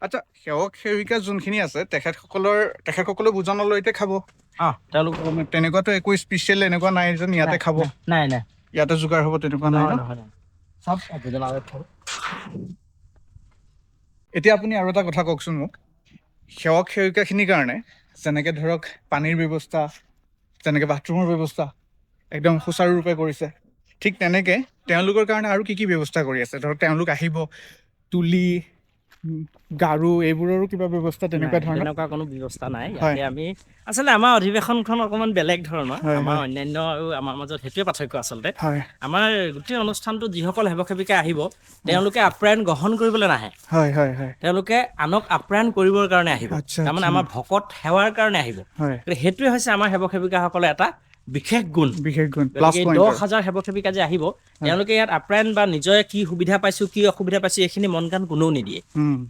আচ্ছা, সেৱক সেৱিকা যোনখিনি আছে তেখেতসকলে ভোজনালয়তে খাব। তেওঁলোক তেনেকুৱাতো একো স্পেচিয়েল এনেকুৱা নাই যে ইয়াতে খাব, নাই ইয়াতে যোগাৰ হ'ব, তেনেকুৱা নাই ন? নহয় চব ভোজনালয়ত খাব। এতিয়া আপুনি আৰু এটা কথা কওকচোন মোক, সেৱক সেৱিকাখিনিৰ কাৰণে যেনেকৈ ধৰক পানীৰ ব্যৱস্থা, যেনেকৈ বাথৰুমৰ ব্যৱস্থা একদম সুচাৰুৰূপে কৰিছে, ঠিক তেনেকৈ তেওঁলোকৰ কাৰণে আৰু কি ব্যৱস্থা কৰি আছে? ধৰক তেওঁলোক আহিব, তুলি, গাৰু এইবোৰৰো কিবা ব্যৱস্থা তেনেকুৱা ধৰণৰ? তেনেকুৱা কোনো ব্যৱস্থা নাই ইয়াতে। আমি আচলতে আমাৰ অধিৱেশনখন অকণমান বেলেগ ধৰণৰ। আমাৰ অন্যান্য আৰু আমাৰ মাজত সেইটোৱে পাৰ্থক্য আচলতে। আমাৰ গোটেই অনুষ্ঠানটো যিসকল সেৱক সেৱিকা আহিব, তেওঁলোকে আপ্যায়ন গ্ৰহণ কৰিবলৈ নাহে, তেওঁলোকে আনক আপ্যায়ন কৰিবৰ কাৰণে আহিব। তাৰমানে আমাৰ ভকত সেৱাৰ কাৰণে আহিব। সেইটোৱে হৈছে আমাৰ সেৱক সেৱিকাসকলৰ এটা বিশেষ গুণ। 10,000 সেৱক সেৱিকা যে আহিব, তেওঁলোকে ইয়াত আপ্যায়ন বা নিজৰে কি সুবিধা পাইছো, কি অসুবিধা পাইছো, এইখিনি মন কাণ কোনেও নিদিয়ে।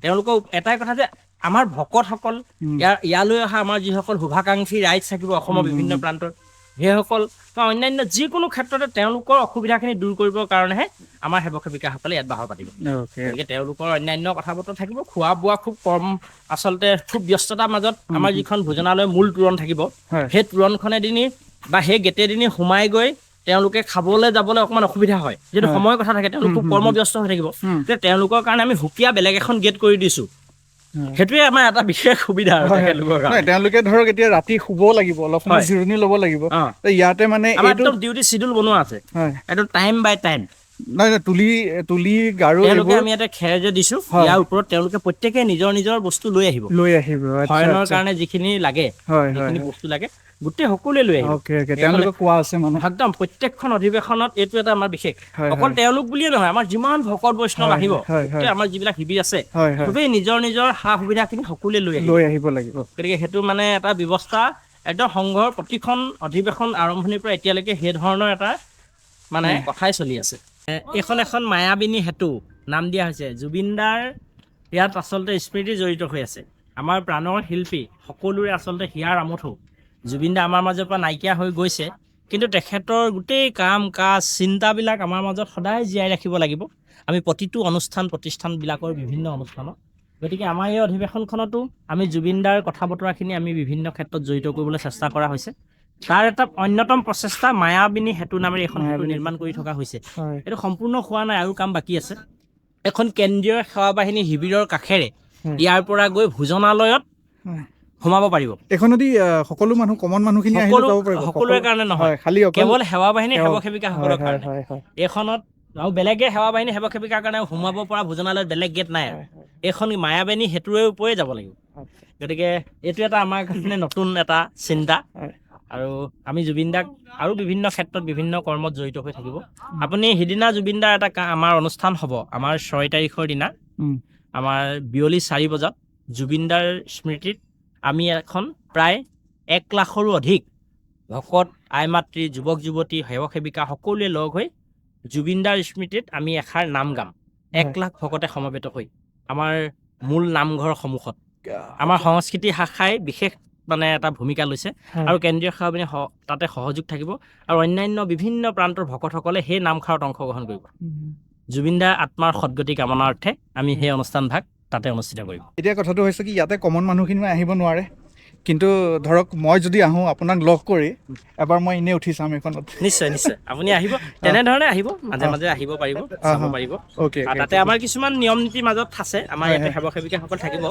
তেওঁলোকৰ এটাই কথা যে আমাৰ ভকতসকল, ইয়ালৈ অহা আমাৰ যিসকল শুভাকাংক্ষী ৰাইজ থাকিব অসমৰ বিভিন্ন প্ৰান্তত, সেইসকল বা অন্যান্য যিকোনো ক্ষেত্ৰতে তেওঁলোকৰ অসুবিধাখিনি দূৰ কৰিবৰ কাৰণেহে আমাৰ সেৱক সেৱিকাসকলে ইয়াত বাহৰ পাতিব। গতিকে তেওঁলোকৰ অন্যান্য কথা বতৰা থাকিব, খোৱা বোৱা খুব কম, আচলতে খুব ব্যস্ততাৰ মাজত আমাৰ যিখন ভোজনালয়ৰ মূল তোৰণ থাকিব, সেই তোৰণখনেদিনি বা সেই গেটেদিনি সোমাই গৈ তেওঁলোকে খাবলৈ যাবলৈ অকণমান অসুবিধা হয়, যিহেতু সময়ৰ কথা থাকে, তেওঁলোক খুব কৰ্মব্যস্ত হৈ থাকিব। তেওঁলোকৰ কাৰণে আমি সুকীয়া বেলেগ এখন গেট কৰি দিছোঁ। সেইটোৱে আমাৰ এটা বিশেষ সুবিধা আৰু তেখেতলোকৰ কাৰণে। তেওঁলোকে ধৰক এতিয়া ৰাতি শুবও লাগিব, অলপ সময় জিৰণি ল'ব লাগিব, ইয়াতে মানে একদম ডিউটি চিডিউল বনোৱা আছে, একদম টাইম বাই টাইম। তুলি গাৰু তেওঁলোকে আমি ইয়াতে খেৰ যে দিছো, ইয়াৰ ওপৰত তেওঁলোকে প্ৰত্যেকে নিজৰ নিজৰ বস্তু লৈ আহিব। শয়নৰ কাৰণে যিখিনি লাগে, যিখিনি বস্তু লাগে, গোটেই সকলোৱে লৈ আহিব। তেওঁলোকে কোৱা আছে মানে একদম প্ৰত্যেকখন অধিৱেশনত এইটো এটা আমাৰ বিশেষ। অকল তেওঁলোক বুলিয়ে নহয়, আমাৰ যিমান ভকত বৈষ্ণৱ আহিব, আমাৰ যিবিলাক শিবিৰ আছে, চবেই নিজৰ নিজৰ সা সুবিধাখিনি সকলোৱে লৈ আহিব লাগিব। গতিকে সেইটো মানে এটা ব্যৱস্থা একদম সংঘৰ প্ৰতিখন অধিৱেশন আৰম্ভণিৰ পৰা এতিয়ালৈকে সেই ধৰণৰ এটা মানে কথাই চলি আছে। এইখন এখন মায়াবিনী সেতু নাম দিয়া হৈছে। জুবিনদাৰ ইয়াত আচলতে স্মৃতি জড়িত হৈ আছে। আমাৰ প্ৰাণৰ শিল্পী সকলোৰে আচলতে হিয়াৰ আমঠু। জুবিনদা আমাৰ মাজৰ পৰা নাইকিয়া হৈ গৈছে, কিন্তু তেখেতৰ গোটেই কাম কাজ চিন্তাবিলাক আমাৰ মাজত সদায় জীয়াই ৰাখিব লাগিব আমি প্ৰতিটো অনুষ্ঠান প্ৰতিষ্ঠানবিলাকৰ বিভিন্ন অনুষ্ঠানত। গতিকে আমাৰ এই অধিৱেশনখনতো আমি জুবিনদাৰ কথা বতৰাখিনি আমি বিভিন্ন ক্ষেত্ৰত জড়িত কৰিবলৈ চেষ্টা কৰা হৈছে। তাৰ এটা অন্যতম প্ৰচেষ্টা মায়াবিনী সেতু নামেৰে এখন সেতু নিৰ্মাণ কৰি থকা হৈছে। এইটো সম্পূৰ্ণ হোৱা নাই, আৰু কাম বাকী আছে। এখন কেন্দ্ৰীয় সেৱা বাহিনী শিবিৰৰ কাষেৰে ইয়াৰ পৰা গৈ ভোজনালয়ত সোমাব পাৰিব। এইখনদি সকলো মানুহ, কমন মানুহখিনি আহিব পাৰিব? সকলোৰে কাৰণে নহয়, কেৱল সেৱা বাহিনী সেৱক সেৱিকাসকলৰ কাৰণে। এইখনত আৰু বেলেগে সেৱা বাহিনী সেৱক সেৱিকাৰ কাৰণে সোমাব পৰা ভোজনালয়ত বেলেগ গেট নাই। এইখন মায়াবিনী সেতুৰে ওপৰে যাব লাগিব। গতিকে এইটো এটা আমাৰ কাৰণে নতুন এটা চিন্তা, আৰু আমি জুবিনদাক আৰু বিভিন্ন ক্ষেত্ৰত বিভিন্ন কৰ্মত জড়িত হৈ থাকিব। আপুনি সিদিনা জুবিনদাৰ এটা আমাৰ অনুষ্ঠান হ'ব, আমাৰ 6 তাৰিখৰ দিনা, আমাৰ বিয়লি 4 বজাত জুবিনদাৰ স্মৃতিত আমি এখন প্ৰায় 1 লাখৰো অধিক ভকত, আই মাতৃ, যুৱক যুৱতী, সেৱক সেৱিকা সকলোৱে লগ হৈ জুবিনদাৰ স্মৃতিত আমি এষাৰ নাম গাম। 1 লাখ ভকতে সমবেত হৈ আমাৰ মূল নামঘৰৰ সন্মুখত। আমাৰ সংস্কৃতি শাখাই বিশেষ মানে এটা ভূমিকা লৈছে, আৰু কেন্দ্ৰীয় সেৱা বাহিনী তাতে সহযোগ থাকিব, আৰু অন্যান্য বিভিন্ন প্ৰান্তৰ ভকতসকলে সেই নামষাৰত অংশগ্ৰহণ কৰিব। জুবিনদাৰ আত্মাৰ সদ্গতি কামনাৰ্থে আমি সেই অনুষ্ঠান ভাগ তাতে অনুষ্ঠিত কৰিম। এতিয়া কথাটো হৈছে কি, ইয়াতে কমন মানুহখিনি আহিব নোৱাৰে, কিন্তু ধৰক মই যদি আহোঁ আপোনাক লগ কৰি এবাৰ মই এনেই উঠি চাম এইখনত। নিশ্চয় নিশ্চয় আপুনি আহিব, তেনেধৰণে আহিব, মাজে মাজে আহিব পাৰিব, চাব পাৰিব। তাতে আমাৰ কিছুমান নিয়ম নীতিৰ মাজত আছে, আমাৰ ইয়াতে সেৱক সেৱিকাসকল থাকিব,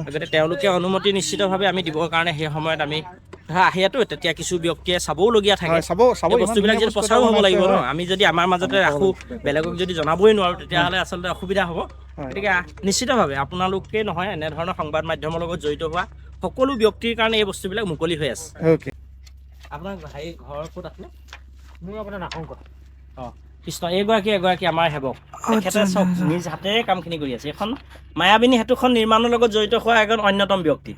গতিকে তেওঁলোকে অনুমতি নিশ্চিতভাৱে আমি দিবৰ কাৰণে সেই সময়ত আমি আহিয়াতো তেতিয়া কিছু ব্যক্তিয়ে চাবওলগীয়া থাকে, বস্তুবিলাক যদি প্ৰচাৰো হ'ব লাগিব ন। আমি যদি আমাৰ মাজতে ৰাখোঁ, বেলেগক যদি জনাবই নোৱাৰোঁ, তেতিয়াহ'লে আচলতে অসুবিধা হ'ব। গতিকে নিশ্চিতভাৱে আপোনালোকে নহয়, এনেধৰণৰ সংবাদ মাধ্যমৰ লগত জড়িত হোৱা সকলো ব্যক্তিৰ কাৰণে এই বস্তুবিলাক মুকলি হৈ আছে। আপোনাৰ ঘৰ ক'ত আছিলে? মোৰ আপোনাৰ নাকংকত। কৃষ্ণ, এগৰাকী আমাৰ সেৱক, তেখেতে চব নিজ হাতেৰে কামখিনি কৰি আছে। এখন মায়াবিনী সেতুখন নিৰ্মাণৰ লগত জড়িত হোৱা এজন অন্যতম ব্যক্তি।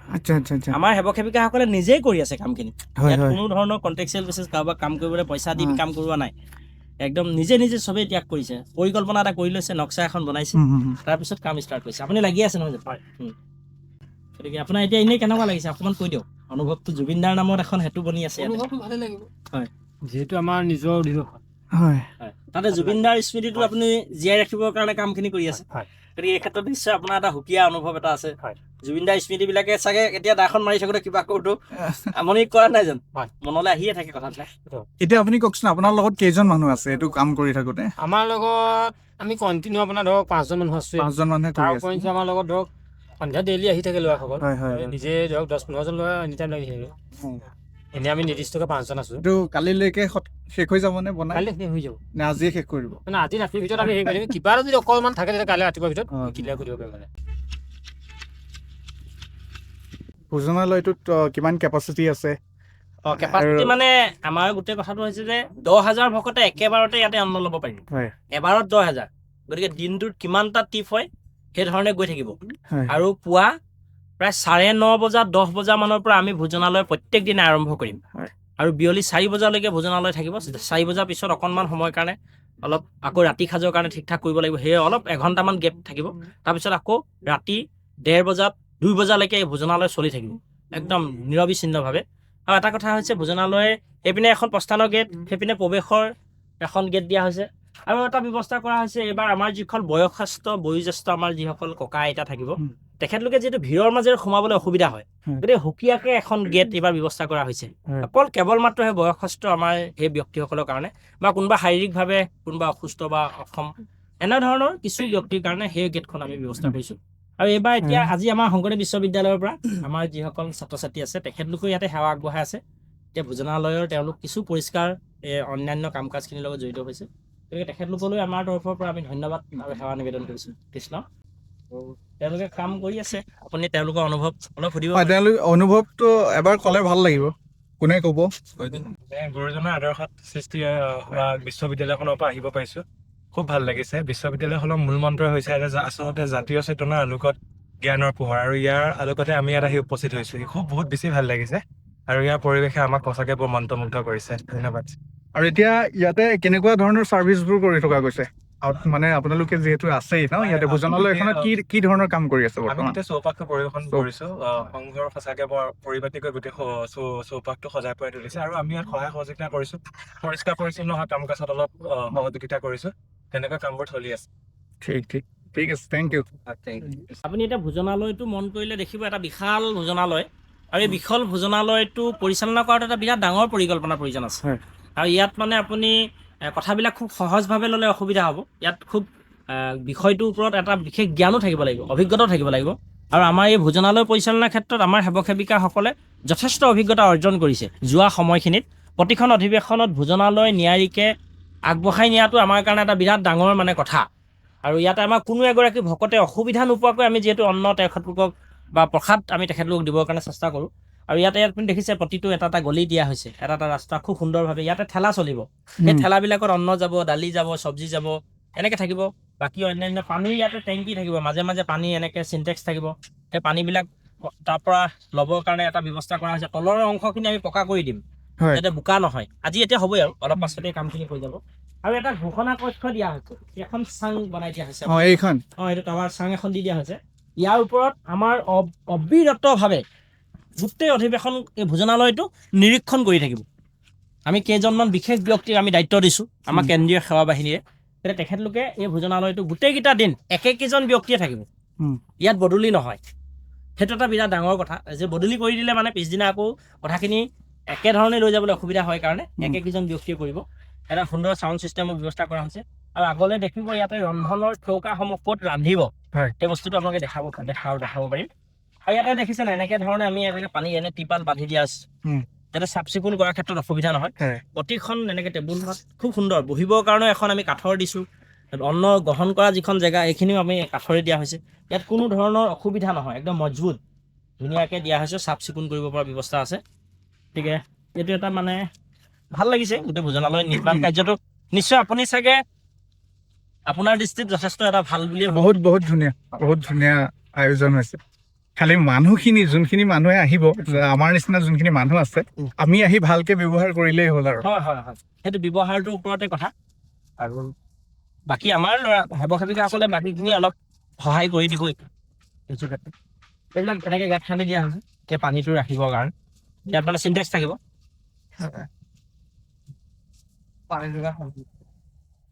আমাৰ সেৱক সেৱিকাসকলে নিজেই কৰি আছে কামখিনি। কোনো ধৰণৰ কণ্ট্ৰেকচুৱেল বেচিছ কাৰোবাক কাম কৰিবলৈ পইচা দি কাম কৰোৱা নাই, একদম নিজে চবেই ত্যাগ কৰিছে। পৰিকল্পনা এটা কৰি লৈছে, নক্সা এখন বনাইছে, তাৰপিছত কাম ষ্টাৰ্ট কৰিছে। আপুনি লাগি আছে নহয়? গতিকে আপোনাৰ এতিয়া এনেই কেনেকুৱা লাগিছে অকণমান কৈ দিয়ক অনুভৱটো। জুবিনদাৰ নামত এখন সেতু বনি আছে, ভালে লাগিব, যিহেতু আমাৰ নিজৰ অধিৱেশন। তাতে জুবিনদাৰ স্মৃতিটো আপুনি জীয়াই ৰাখিবৰ কাৰণে কামখিনি কৰি আছে। গতিকে এই ক্ষেত্ৰত নিশ্চয় আপোনাৰ এটা সুকীয়া অনুভৱ এটা আছে জুবিন দাৰ স্মৃতিবিলাকে চাগে এতিয়া দাখন মাৰি থাকোঁতে কিবা কৰোঁতো আমনি কৰা নাই জানো মনলৈ আহিয়ে থাকে কথাবিলাক এতিয়া আপুনি কওকচোন আপোনাৰ লগত কেইজন মানুহ আছে এইটো কাম কৰি থাকোঁতে আমাৰ লগত আমি কণ্টিনিউ আপোনাৰ ধৰক 5জন মানুহ আছোঁ 5জন মানুহে তাৰ কৰি আছে উপৰিঞ্চি আমাৰ লগত ধৰক সন্ধিয়া ডেইলি আহি থাকে ল'ৰাসকল হয় হয় নিজে ধৰক 10-15জন ল'ৰা এনি টাইম লাগি থাকে এনেই আমি নিৰ্দিষ্টকৈ 5জন আছোঁ এইটো কালিলৈকে শেষ হৈ যাবনে বনাই কাইলৈ শেষ হৈ যাব নে আজিয়ে শেষ কৰিব মানে আজি ৰাতিৰ ভিতৰত আমি হেৰি কৰিম কিবা এটা যদি অকণমান থাকে তেতিয়া কাইলৈ ৰাতিপুৱাৰ ভিতৰত ক্লিয়াৰ কৰিব পাৰিম মানে ভোজনালয়টোত কিমান কেপাচিটি আছে কেপাচিটি মানে আমাৰ গোটেই কথাটো হৈছে যে 10,000 ভকতে একেবাৰতে ইয়াতে অন্ন ল'ব পাৰিব হয় এবাৰত 10,000 গতিকে দিনটোত কিমানটা টিপ হয় সেই ধৰণে গৈ থাকিব হয় আৰু পুৱা প্ৰায় 9:30 বজা 10 বজা মানৰ পৰা আমি ভোজনালয় প্ৰত্যেক দিনে আৰম্ভ কৰিম হয়। আৰু বিয়লি 4 বজালৈকে ভোজনালয় থাকিব 4 বজাৰ পিছত অকণমান সময়ৰ কাৰণে অলপ আকৌ ৰাতি সাজৰ কাৰণে ঠিক ঠাক কৰিব লাগিব সেয়ে অলপ এঘণ্টামান গেপ থাকিব তাৰপিছত আকৌ ৰাতি 1:30 বজাত 2 বজালৈকে এই ভোজনালয় চলি থাকিব একদম নিৰবিচ্ছিন্নভাৱে আৰু এটা কথা হৈছে ভোজনালয়ে এইপিনে এখন প্ৰস্থানৰ গেট সেইপিনে প্ৰৱেশৰ এখন গেট দিয়া হৈছে আৰু এটা ব্যৱস্থা কৰা হৈছে এইবাৰ আমাৰ যিখন বয়োজ্যেষ্ঠ আমাৰ যিসকল ককা আইতা থাকিব তেখেতলোকে যিহেতু ভিৰৰ মাজেৰে সোমাবলৈ অসুবিধা হয় গতিকে সুকীয়াকৈ এখন গেট এইবাৰ ব্যৱস্থা কৰা হৈছে কেৱল মাত্ৰ সেই বয়সস্থ আমাৰ সেই ব্যক্তিসকলৰ কাৰণে বা কোনোবা শাৰীৰিকভাৱে কোনোবা অসুস্থ বা অক্ষম এনেধৰণৰ কিছু ব্যক্তিৰ কাৰণে সেই গেটখন আমি ব্যৱস্থা কৰিছোঁ আৰু এইবাৰ এতিয়া আজি আমাৰ শংকৰদেৱ বিশ্ববিদ্যালয়ৰ পৰা আমাৰ যিসকল ছাত্ৰ ছাত্ৰী আছে তেখেতলোকেও ইয়াতে সেৱা আগবঢ়াই আছে এতিয়া ভোজনালয়ৰ তেওঁলোক কিছু পৰিষ্কাৰ অন্যান্য কাম কাজখিনিৰ লগত জড়িত হৈছে গতিকে তেখেতলোকলৈ আমাৰ তৰফৰ পৰা আমি ধন্যবাদ আৰু সেৱা নিবেদন কৰিছোঁ কৃষ্ণ তেওঁলোকে কাম কৰি আছে আপুনি তেওঁলোকৰ অনুভৱ অলপ সুধিব তেওঁলোক অনুভৱটো এবাৰ ক'লে ভাল লাগিব কোনে ক'ব গুৰুজনাৰ আদৰ্শত সৃষ্টি হোৱা বিশ্ববিদ্যালয়খনৰ পৰা আহিব পাৰিছোঁ খুব ভাল লাগিছে বিশ্ববিদ্যালয়খনৰ মূল মন্ত্ৰ হৈছে আচলতে জাতীয় চেতনাৰ আলোকত জ্ঞানৰ পোহৰ আৰু ইয়াৰ আলোকতে আমি ইয়াত আহি উপস্থিত হৈছোঁ বহুত বেছি ভাল লাগিছে আৰু ইয়াৰ পৰিৱেশে আমাক সঁচাকৈ বৰ মন্ত্ৰমুগ্ধ কৰিছে ধন্যবাদ আৰু এতিয়া ইয়াতে কেনেকুৱা ধৰণৰ ছাৰ্ভিচবোৰ কৰি থকা গৈছে মানে আপোনালোকে যিহেতু আছেই ন ইয়াতে ভোজনালয়খনত কি ধৰণৰ কাম কৰি আছে আমি বৰ্তমান গোটেই চৌপাশটো পৰিৱেশন কৰিছোঁ সংঘৰ সঁচাকৈ বৰ পৰিপাটিকৈ গোটেই চৌপাশটো সজাই পৰাই তুলিছে আৰু আমি ইয়াত সহায় সহযোগিতা কৰিছোঁ পৰিষ্কাৰ পৰিচ্ছন্ন হোৱা কাম কাজত অলপ সহযোগিতা কৰিছোঁ তেনেকুৱা কামবোৰ চলি আছে ঠিক আছে থেংক ইউ আপুনি এতিয়া ভোজনালয়টো মন কৰিলে দেখিব এটা বিশাল ভোজনালয় আৰু এই বিশাল ভোজনালয়টো পৰিচালনা কৰাটো এটা বিৰাট ডাঙৰ পৰিকল্পনাৰ প্ৰয়োজন আছে আৰু ইয়াত মানে আপুনি কথাবিলাক খুব সহজভাৱে ল'লে অসুবিধা হ'ব ইয়াত খুব বিষয়টোৰ ওপৰত এটা বিশেষ জ্ঞানো থাকিব লাগিব অভিজ্ঞতাও থাকিব লাগিব আৰু আমাৰ এই ভোজনালয় পৰিচালনাৰ ক্ষেত্ৰত আমাৰ সেৱক সেৱিকাসকলে যথেষ্ট অভিজ্ঞতা অৰ্জন কৰিছে যোৱা সময়খিনিত প্ৰতিখন অধিৱেশনত ভোজনালয় নিয়াৰিকৈ আগবঢ়াই নিয়াটো আমাৰ কাৰণে এটা বিৰাট ডাঙৰ মানে কথা আৰু ইয়াতে আমাৰ কোনো এগৰাকী ভকতে অসুবিধা নোপোৱাকৈ আমি যিহেতু অন্ন তেখেতলোকক বা প্ৰসাদ আমি তেখেতলোকক দিবৰ কাৰণে চেষ্টা কৰোঁ আৰু ইয়াতে আপুনি দেখিছে প্ৰতিটো এটা গলি দিয়া হৈছে এটা ৰাস্তা খুব সুন্দৰভাৱে ইয়াতে ঠেলা চলিব সেই ঠেলাবিলাকত অন্ন যাব দালি যাব চব্জি যাব এনেকৈ থাকিব বাকী অন্যান্য পানীৰ ইয়াতে টেংকি থাকিব মাজে মাজে পানী এনেকৈ চিনটেক্স থাকিব সেই পানীবিলাক তাৰ পৰা ল'বৰ কাৰণে এটা ব্যৱস্থা কৰা হৈছে তলৰ অংশখিনি আমি পকা কৰি দিম যাতে বোকা নহয় আজি এতিয়া হ'বই আৰু অলপ পাছতে কামখিনি হৈ যাব আৰু এটা ঘোষণা কক্ষ দিয়া হৈছে এখন চাং বনাই দিয়া হৈছে এইখন এইটো টাৱাৰ চাং এখন দি দিয়া হৈছে ইয়াৰ ওপৰত আমাৰ অবিৰতভাৱে গোটেই অধিৱেশন এই ভোজনালয়টো নিৰীক্ষণ কৰি থাকিব আমি কেইজনমান বিশেষ ব্যক্তিক আমি দায়িত্ব দিছোঁ আমাৰ কেন্দ্ৰীয় সেৱা বাহিনীৰে তেতিয়া তেখেতলোকে এই ভোজনালয়টো গোটেইকেইটা দিন একেকেইজন ব্যক্তিয়ে থাকিব ইয়াত বদলি নহয় সেইটো এটা বিৰাট ডাঙৰ কথা যে বদলি কৰি দিলে মানে পিছদিনা আকৌ কথাখিনি একেধৰণে লৈ যাবলৈ অসুবিধা হয় কাৰণে একেকেইজন ব্যক্তিয়ে কৰিব এটা সুন্দৰ চাউণ্ড ছিষ্টেমৰ ব্যৱস্থা কৰা হৈছে আৰু আগলৈ দেখিব ইয়াতে ৰন্ধনৰ চৌকাসমূহ ক'ত ৰান্ধিব সেই বস্তুটো আপোনালোকে দেখাব পাৰিম আৰু ইয়াতে দেখিছে নাই এনেকৈ ধৰণে আমি এনেকৈ পানী এনে টিপাল বান্ধি দিয়া আছে যাতে চাফ চিকুণ কৰাৰ ক্ষেত্ৰত অসুবিধা নহয় প্ৰতিখন এনেকৈ টেবুল খুব সুন্দৰ বহিবৰ কাৰণেও এখন আমি কাঠৰ দিছোঁ অন্ন গ্ৰহণ কৰা যিখন জেগা এইখিনিও আমি কাঠৰে দিয়া হৈছে ইয়াত কোনো ধৰণৰ অসুবিধা নহয় একদম মজবুত ধুনীয়াকৈ দিয়া হৈছে চাফ চিকুণ কৰিব পৰা ব্যৱস্থা আছে গতিকে এইটো এটা মানে ভাল লাগিছে গোটেই ভোজনালয় নিৰ্মাণ কাৰ্যটো নিশ্চয় আপুনি চাগে আপোনাৰ দৃষ্টিত যথেষ্ট এটা ভাল বুলিয়ে বহুত ধুনীয়া আয়োজন হৈছে খালি মানুহখিনি যোনখিনি মানুহে আহিব আমাৰ নিচিনা যোনখিনি মানুহ আছে আমি আহি ভালকে ব্যৱহাৰ কৰিলেই হ'ল আৰু হয় সেইটো ব্যৱহাৰটোৰ ওপৰতে কথা আৰু বাকী আমাৰ ল'ৰা সেৱক সেৱিকাসকলে বাকীখিনি অলপ সহায় কৰি দিবই কিছু ক্ষেত্ৰত এইবিলাক এনেকৈ গাঁত খান্দি দিয়া হৈছে সেই পানীটো ৰাখিবৰ কাৰণে ইয়াত মানে চিনটেক্স থাকিব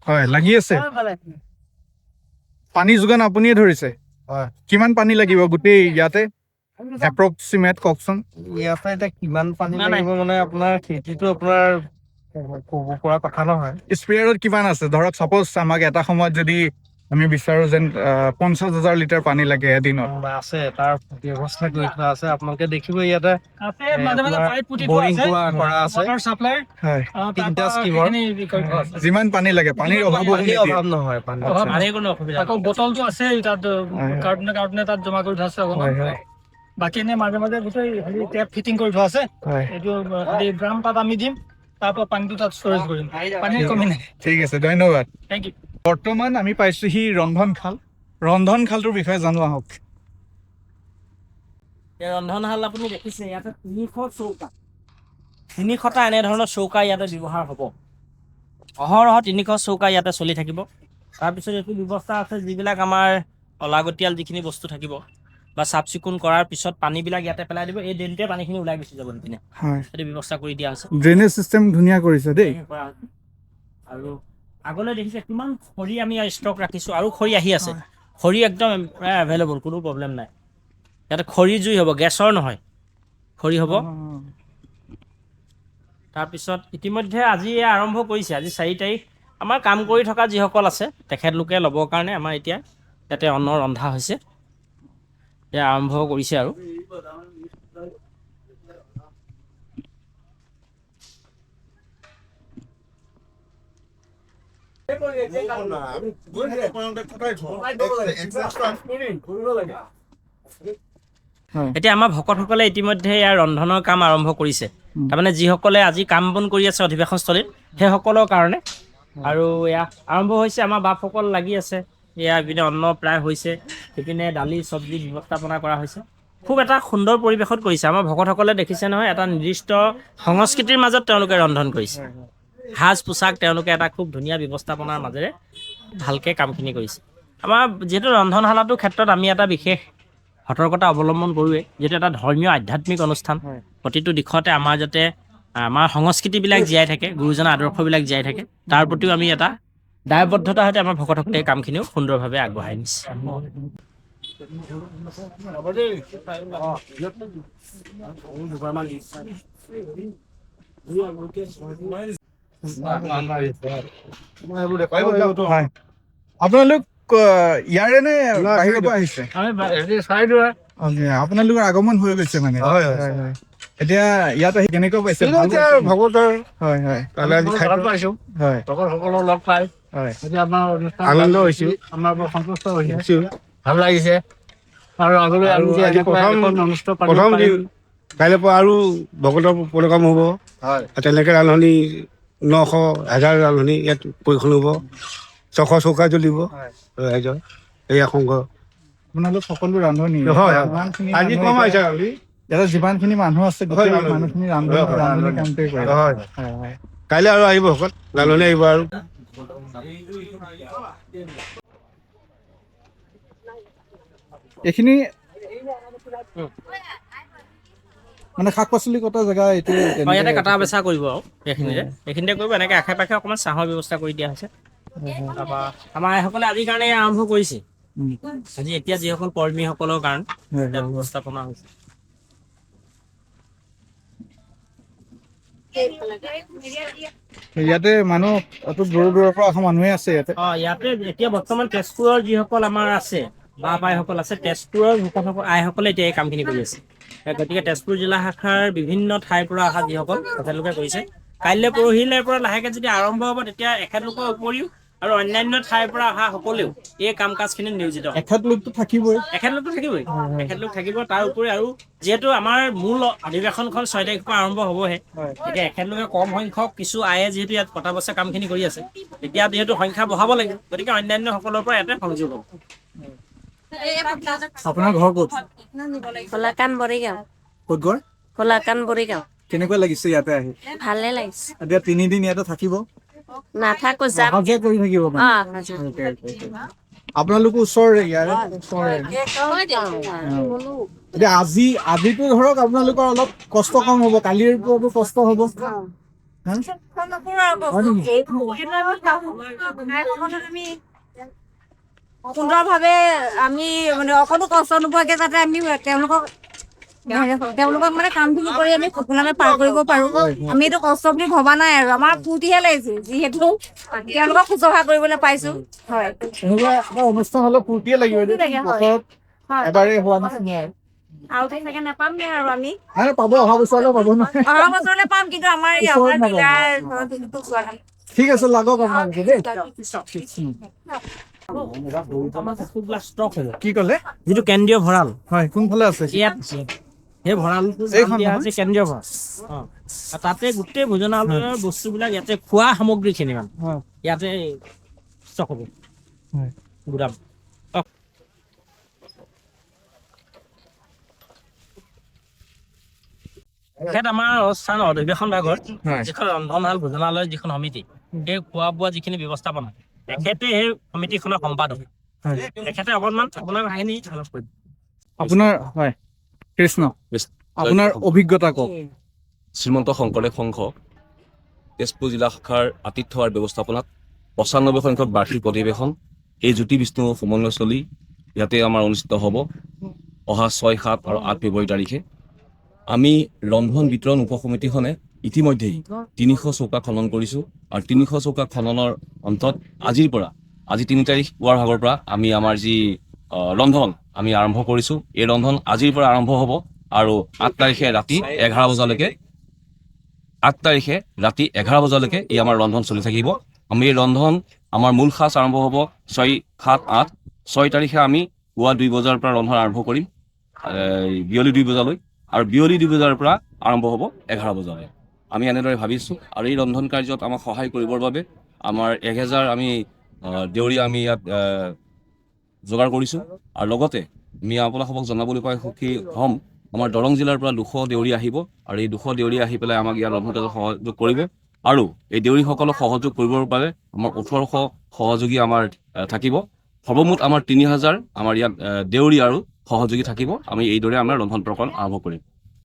হয় লাগি আছে পানী যোগান আপুনিয়ে ধৰিছে হয়। কিমান পানী লাগিব গোটেই ইয়াতে এপ্ৰক্সিমেট কওকচোন ইয়াতে এতিয়া কিমান পানী নাই, নাই। লাগিব মানে আপোনাৰ খেতিটো আপোনাৰ ক'ব পৰা কথা নহয়। স্প্ৰেয়াৰত কিমান আছে ধৰক চাপ'জ আমাক এটা সময়ত যদি আমি বিচাৰো যেন 50,000 লিটাৰ পানী লাগে এদিনত আছে তাৰ ব্যৱস্থা কৰি থোৱা আছে আপোনালোকে দেখিব ইয়াতে মাজে মাজে আপোনাৰ পাইপ পুতি থোৱা বৰিং আছে। কৰা আছে ৱাটাৰ চাপ্লাই হয় তিনিটা স্কিমৰ যিমান পানী লাগে পানীৰ অভাৱ হ'ব পানীৰ নিদিয়ে। অভাৱ নহয় পানী পানীৰ কোনো অসুবিধা আকৌ বটলটো আছে তাত কাৰ্টুনে তাত জমা কৰি থোৱা আছে হয় হয় বাকী এনে মাজে মাজে গোটেই হেৰি টেপ ফিটিং কৰি থোৱা আছে হয় এইটো খালি ড্ৰাম তাত আমি দিম তাৰ পৰা পানীটো তাত ষ্ট'ৰেজ কৰিম পানীৰ কমি নাই ঠিক আছে ধন্যবাদ থেংক ইউ বৰ্তমান আমি পাইছোহি ৰন্ধনশালটোৰ বিষয়ে জানো আহক এই ৰন্ধনশাল আপুনি দেখিছে ইয়াতে 300টা এনেধৰণৰ চৌকা ইয়াতে ব্যৱহাৰ হ'ব অহৰহ 300 চৌকা ইয়াতে চলি থাকিব তাৰপিছত এইটো ব্যৱস্থা আছে যিবিলাক আমাৰ অলাগতিয়াল যিখিনি বস্তু থাকিব বা চাফ চিকুণ কৰাৰ পিছত পানীবিলাক ইয়াতে পেলাই দিব এই ড্ৰেইনটোৱে পানীখিনি ওলাই গুচি যাব নিপিনে হয় সেইটো ব্যৱস্থা কৰি দিয়া হৈছে ড্ৰেইনেজ চিষ্টেম ধুনীয়া কৰিছে দেই কৰা হৈছে। আৰু আগলৈ দেখিছে কিমান খৰি আমি ষ্টক ৰাখিছোঁ আৰু খৰি আহি আছে খৰি একদম এভেইলেবল কোনো প্ৰব্লেম নাই ইয়াতে খৰি জুই হ'ব গেছৰ নহয় খৰি হ'ব তাৰপিছত ইতিমধ্যে আজি আৰম্ভ কৰিছে আজি 4 তাৰিখ আমাৰ কাম কৰি থকা যিসকল আছে তেখেতলোকে ল'বৰ কাৰণে আমাৰ এতিয়া ইয়াতে অন্ন ৰন্ধা হৈছে এয়া আৰম্ভ কৰিছে আৰু এতিয়া আমাৰ ভকতসকলে ইতিমধ্যে ইয়াৰ ৰন্ধনৰ কাম আৰম্ভ কৰিছে তাৰমানে যিসকলে আজি কাম বন কৰি আছে অধিৱেশনস্থলীত সেইসকলৰ কাৰণে আৰু এয়া আৰম্ভ হৈছে আমাৰ বাপসকল লাগি আছে এয়া ইপিনে অন্ন প্ৰায় হৈছে ইপিনে দালি চব্জি ব্যৱস্থাপনা কৰা হৈছে খুব এটা সুন্দৰ পৰিৱেশত কৰিছে আমাৰ ভকতসকলে দেখিছে নহয় এটা নিৰ্দিষ্ট সংস্কৃতিৰ মাজত তেওঁলোকে ৰন্ধন কৰিছে সাজ পোছাক তেওঁলোকে এটা খুব ধুনীয়া ব্যৱস্থাপনাৰ মাজেৰে ভালকৈ কামখিনি কৰিছে আমাৰ যিহেতু ৰন্ধনশালাটোৰ ক্ষেত্ৰত আমি এটা বিশেষ সতৰ্কতা অৱলম্বন কৰোঁৱে যিহেতু এটা ধৰ্মীয় আধ্যাত্মিক অনুষ্ঠান প্ৰতিটো দিশতে আমাৰ যাতে আমাৰ সংস্কৃতিবিলাক জীয়াই থাকে গুৰুজনাৰ আদৰ্শবিলাক জীয়াই থাকে তাৰ প্ৰতিও আমি এটা দায়বদ্ধতাৰ সৈতে আমাৰ ভকতসকলে এই কামখিনিও সুন্দৰভাৱে আগবঢ়াই নিছে হয় আপোনালোক ইয়াৰে নে বাহিৰৰ পৰা আহিছে আপোনালোকৰ আগমন হৈ গৈছে মানে হয় এতিয়া ইয়াত আহি কেনেকুৱা পাইছে ভগৱতৰ হয় হয় ভাল পাইছো হয় সকলো লগ পাই হয় এতিয়া আমাৰ আনন্দ হৈছো আমাৰ বৰ সন্তুষ্ট হৈছো ভাল লাগিছে আৰু আগলৈ আমি যে এনেকুৱা এখন অনুষ্ঠান প্ৰথম দিন কাইলৈ পৰা আৰু ভকতৰ প্ৰগ্ৰাম হ'ব তেনেকৈ ৰান্ধনি 900,000 ৰান্ধনি ইয়াত পৰিৱেশন হ'ব 600 চৌকা জ্বলিব ৰাইজৰ এয়া সংঘ আপোনালোক সকলো ৰান্ধনি আজি কম আহিছে আমি ইয়াতে যিমানখিনি মানুহ আছে গোটেই মানুহখিনি ৰান্ধনি কামটোৱে কৰে হয় কাইলৈ আৰু আহিব ভকত ৰান্ধনি আহিব আৰু এইখিনি মানে শাক পাচলি কটা জেগা এইটো ইয়াতে কটা বেচা কৰিব আৰু এইখিনিতে কৰিব এনেকৈ আশে পাশে অকণমান চাহৰ ব্যৱস্থা কৰি দিয়া হৈছে তাৰপৰা আমাৰ এইসকলে আজিৰ কাৰণে আৰম্ভ কৰিছে আজি এতিয়া যিসকল কৰ্মীসকলৰ কাৰণে ব্যৱস্থাপনা হৈছে ইয়াতে মানুহ দূৰৰ পৰা অহা মানুহে আছে ইয়াতে ইয়াতে এতিয়া বৰ্তমান তেজপুৰৰ যিসকল আমাৰ আছে বা আইসকল আছে তেজপুৰৰ ভকতসকল আইসকলে এতিয়া এই কামখিনি কৰি আছে গতিকে তেজপুৰ জিলা শাখাৰ বিভিন্ন ঠাইৰ পৰা অহা যিসকল তেখেতলোকে কৰিছে কাইলৈ পৰহিলৈৰ পৰা লাহেকৈ যদি আৰম্ভ হ'ব তেতিয়া এখেতলোকৰ উপৰিও আৰু অন্যান্য ঠাইৰ পৰা অহা সকলেও এই কাম কাজখিনিত নিয়োজিত এখেতলোকতো থাকিবই এখেতলোক থাকিব তাৰ উপৰি আৰু যিহেতু আমাৰ মূল অধিৱেশনখন 6 তাৰিখৰ পৰা আৰম্ভ হ'বহে এতিয়া এখেতলোকে কম সংখ্যক কিছু আয়ে যিহেতু ইয়াত কটা বচা কামখিনি কৰি আছে এতিয়া যিহেতু সংখ্যা বঢ়াব লাগিব গতিকে অন্যান্য সকলৰ পৰা ইয়াতে সংযোগ হ'ব আপোনাৰ ঘৰ ক'ত খোলাকান বৰিগাঁও ক'ত ঘৰ খোলাকান বৰিগাঁও কেনেকুৱা লাগিছে ইয়াতে আহি ভালে লাগিছে এতিয়া 3 দিন ইয়াতে থাকিব নাথাকো যাম অহা যোৱা কৰি থাকিব মানে আপোনালোকৰ ওচৰৰে ইয়াৰে এতিয়া আজিতো ধৰক আপোনালোকৰ অলপ কষ্ট কম হ'ব কালিৰ পৰাতো কষ্ট হ'ব সুন্দৰভাৱে আমি মানে অকণো কষ্ট নোপোৱাকৈ যাতে আমি তেওঁলোকক মানে কামখিনি কৰি আমি সুকলমে পাৰ কৰিব পাৰো। আমি এইটো কষ্ট বুলি ভবা নাই আৰু আমাৰ ফূৰ্তিহে লাগিছে যিহেতু তেওঁলোকক শুশ্ৰূষা কৰিবলৈ পাইছো। হয়, এনেকুৱা এটা অনুষ্ঠান হ'লে ফূৰ্তিয়ে লাগিব বছৰত এবাৰেই হোৱা নিচিনা আৰু তেনেকে নাপামগে আৰু আমি পাব অহা বছৰলৈ পাব নহয় অহা বছৰলৈ পাম, কিন্তু আমাৰ ডিলাৰ ঘৰত যোনটো যোৱা নাই। ঠিক আছে লাগক আপোনালোকে দেই আমাৰ বস্তুবিলাক ষ্টক হৈ যায়। কি ক'লে যিটো কেন্দ্ৰীয় ভঁৰাল হয় কোনফালে আছে ইয়াত সেই ভঁৰালটো এইখন দিয়া নহয়? আছে কেন্দ্ৰীয় ভঁৰাল। আৰু তাতে গোটেই ভোজনালয়ৰ বস্তুবিলাক ইয়াতে খোৱা সামগ্ৰীখিনি মানে হয় ইয়াতে ষ্টক হ'ব হয় গুদাম। তেখেত আমাৰ অনুষ্ঠান অধিৱেশন ভাগৰ হয় যিখন ৰন্ধনশাল ভোজনালয় যিখন সমিতি, সেই খোৱা বোৱা যিখিনি ব্যৱস্থাপনা, তেখেতে সেই সমিতিখনৰ সম্পাদক। হয় তেখেতে অকণমান আপোনাৰ কাহিনী অলপ কৈ দিব। আপোনাৰ হয় কৃষ্ণ আপোনাৰ অভিজ্ঞতা কওক শ্ৰীমন্ত শংকৰদেৱ সংঘ তেজপুৰ জিলা শাখাৰ আতিথ্য আৰু ব্যৱস্থাপনাত ৯৫ সংখ্যক বাৰ্ষিক অধিৱেশন এই জ্যোতি বিষ্ণু সমন্বয়স্থলী ইয়াতে আমাৰ অনুষ্ঠিত হ'ব অহা ৬, ৭ আৰু ৮ ফেব্ৰুৱাৰী তাৰিখে। আমি ৰন্ধন বিতৰণ উপসমিতিখনে ইতিমধ্যেই ৩০০ চৌকা খনন কৰিছোঁ আৰু ৩০০ চৌকা খননৰ অন্তত আজি ৩ তাৰিখ পুৱাৰ ভাগৰ পৰা আমি আমাৰ যি ৰন্ধন আমি আৰম্ভ কৰিছোঁ। এই ৰন্ধন আজিৰ পৰা আৰম্ভ হ'ব আৰু ৮ তাৰিখে ৰাতি 11 বজালৈকে এই আমাৰ ৰন্ধন চলি থাকিব। আমি এই ৰন্ধন আমাৰ মূল সাজ আৰম্ভ হ'ব ৬, ৭, ৮। ৬ তাৰিখে আমি পুৱা ২ বজাৰ পৰা ৰন্ধন আৰম্ভ কৰিম বিয়লি ২ বজালৈ, আৰু বিয়লি ২ বজাৰ পৰা আৰম্ভ হ'ব 11 বজালৈ। আমি এনেদৰে ভাবিছোঁ আৰু এই ৰন্ধন কাৰ্যত আমাক সহায় কৰিবৰ বাবে আমাৰ ১,০০০ আমি দেউৰী আমি ইয়াত যোগাৰ কৰিছোঁ। আৰু লগতে আমি আপোনালোকক জনাবলৈ পাই সুখী হ'ম, আমাৰ দৰং জিলাৰ পৰা ২০০ দেউৰী আহিব আৰু এই ২০০ দেউৰী আহি পেলাই আমাক ইয়াত ৰন্ধন কাৰ্যত সহযোগ কৰিব। আৰু এই দেউৰীসকলক সহযোগ কৰিবৰ বাবে আমাৰ ১৮০০ সহযোগী আমাৰ থাকিব। সৰ্বমুঠ আমাৰ ৩,০০০ আমাৰ ইয়াত দেউৰী আৰু সহযোগী থাকিব। আমি এইদৰে আমাৰ ৰন্ধন প্ৰকৰণ আৰম্ভ কৰিম।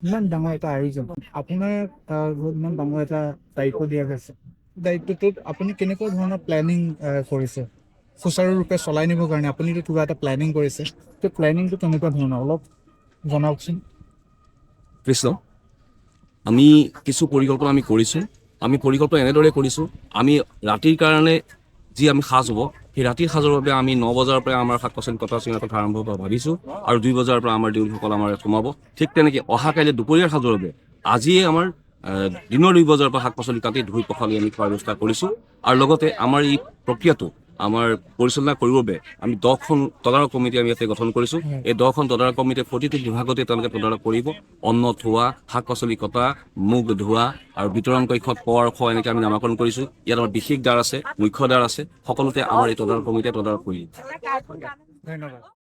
ইমান ডাঙৰ এটা আয়োজন আপোনাৰ ইমান ডাঙৰ এটা দায়িত্ব দিয়া গৈছে, দায়িত্বটোত আপুনি কেনেকুৱা ধৰণৰ প্লেনিং কৰিছে সুচাৰুৰূপে চলাই নিবৰ কাৰণে? আপুনিতো কিবা এটা প্লেনিং কৰিছে, সেই প্লেনিংটো কেনেকুৱা ধৰণৰ অলপ জনাওকচোন। কৃষ্ণ, আমি কিছু পৰিকল্পনা আমি কৰিছোঁ। আমি পৰিকল্পনা এনেদৰে কৰিছোঁ, আমি ৰাতিৰ কাৰণে যি আমি সাজ হ'ব সেই ৰাতিৰ সাজৰ বাবে আমি ৯ বজাৰ পৰা আমাৰ শাক পাচলি কটা চিঙাৰ কথা আৰম্ভ কৰা ভাবিছোঁ আৰু 2 বজাৰ পৰা আমাৰ দেউৰীসকল আমাৰ ইয়াত সোমাব। ঠিক তেনেকৈ অহা কাইলৈ দুপৰীয়াৰ সাজৰ বাবে আজিয়ে আমাৰ দিনৰ 2 বজাৰ পৰা শাক পাচলি কাটি ধুই পখালি আমি খোৱাৰ ব্যৱস্থা কৰিছোঁ। আৰু লগতে আমাৰ এই প্ৰক্ৰিয়াটো আমাৰ পৰিচালনা কৰিবৰ বাবে আমি 10খন তদাৰক কমিটি আমি ইয়াতে গঠন কৰিছোঁ। এই 10খন তদাৰক কমিটিয়ে প্ৰতিটো বিভাগতে তেওঁলোকে তদাৰক কৰিব। অন্ন থোৱা, শাক পাচলি কটা, মুগ ধোৱা আৰু বিতৰণ কক্ষত ক এনেকৈ আমি নামাকৰণ কৰিছোঁ। ইয়াত আমাৰ বিশেষ দ্বাৰ আছে, মুখ্য দ্বাৰ আছে, সকলোতে আমাৰ এই তদাৰক কমিটিয়ে তদাৰক কৰিব। ধন্যবাদ।